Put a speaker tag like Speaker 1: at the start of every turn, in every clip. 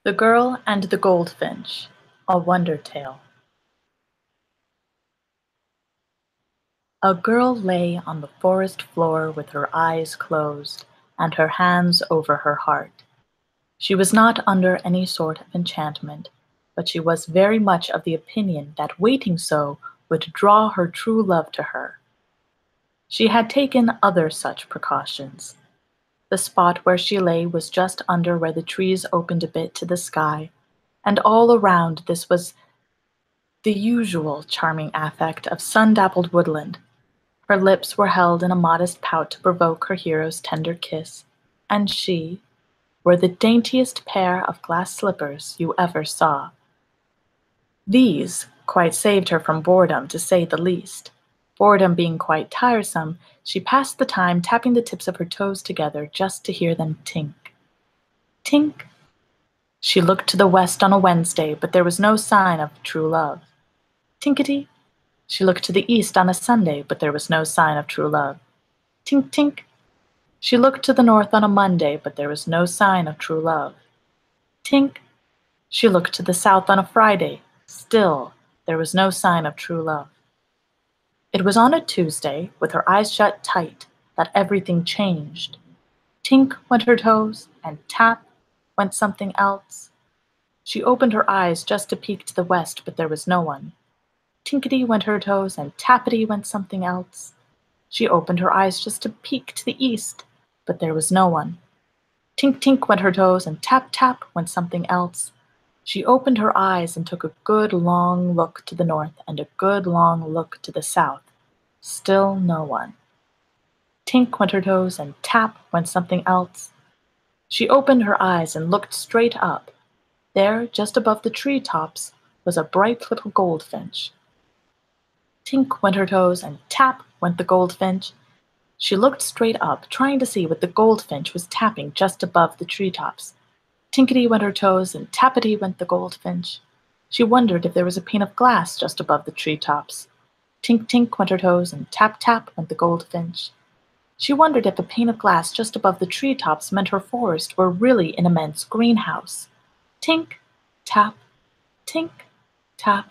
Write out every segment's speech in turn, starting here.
Speaker 1: The Girl and the Goldfinch, a Wonder Tale. A girl lay on the forest floor with her eyes closed and her hands over her heart. She was not under any sort of enchantment, but she was very much of the opinion that waiting so would draw her true love to her. She had taken other such precautions. The spot where she lay was just under where the trees opened a bit to the sky, and all around this was the usual charming affect of sun-dappled woodland. Her lips were held in a modest pout to provoke her hero's tender kiss, and she wore the daintiest pair of glass slippers you ever saw. These quite saved her from boredom, to say the least. Boredom being quite tiresome, she passed the time tapping the tips of her toes together just to hear them tink. Tink. She looked to the west on a Wednesday, but there was no sign of true love. Tinkety. She looked to the east on a Sunday, but there was no sign of true love. Tink, tink. She looked to the north on a Monday, but there was no sign of true love. Tink. She looked to the south on a Friday. Still, there was no sign of true love. It was on a Tuesday, with her eyes shut tight, that everything changed. Tink went her toes, and tap went something else. She opened her eyes just to peek to the west, but there was no one. Tinkety went her toes, and tappity went something else. She opened her eyes just to peek to the east, but there was no one. Tink tink went her toes, and tap tap went something else. She opened her eyes and took a good long look to the north and a good long look to the south. Still no one. Tink went her toes, and tap went something else. She opened her eyes and looked straight up. There, just above the tree tops, was a bright little goldfinch. Tink went her toes, and tap went the goldfinch. She looked straight up, trying to see what the goldfinch was tapping just above the treetops. Tinkety went her toes, and tappity went the goldfinch. She wondered if there was a pane of glass just above the treetops. Tink tink went her toes, and tap tap went the goldfinch. She wondered if a pane of glass just above the treetops meant her forest were really an immense greenhouse. Tink, tap, tink, tap,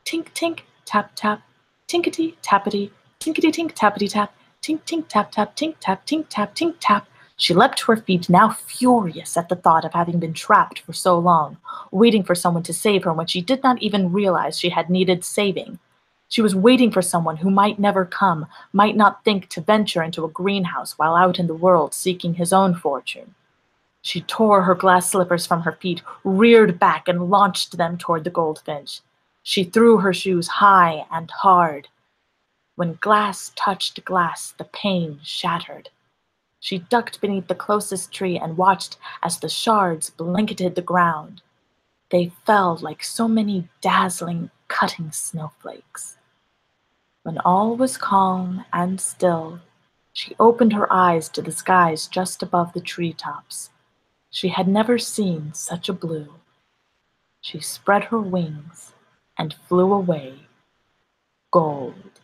Speaker 1: tink tink, tap tap, tinkety tappity, tinkety tink tappity tap, tink tink tap tap, tink tap, tink tap, tink tap. She leapt to her feet, now furious at the thought of having been trapped for so long, waiting for someone to save her when she did not even realize she had needed saving. She was waiting for someone who might never come, might not think to venture into a greenhouse while out in the world seeking his own fortune. She tore her glass slippers from her feet, reared back, and launched them toward the goldfinch. She threw her shoes high and hard. When glass touched glass, the pane shattered. She ducked beneath the closest tree and watched as the shards blanketed the ground. They fell like so many dazzling, cutting snowflakes. When all was calm and still, she opened her eyes to the skies just above the treetops. She had never seen such a blue. She spread her wings and flew away, gold.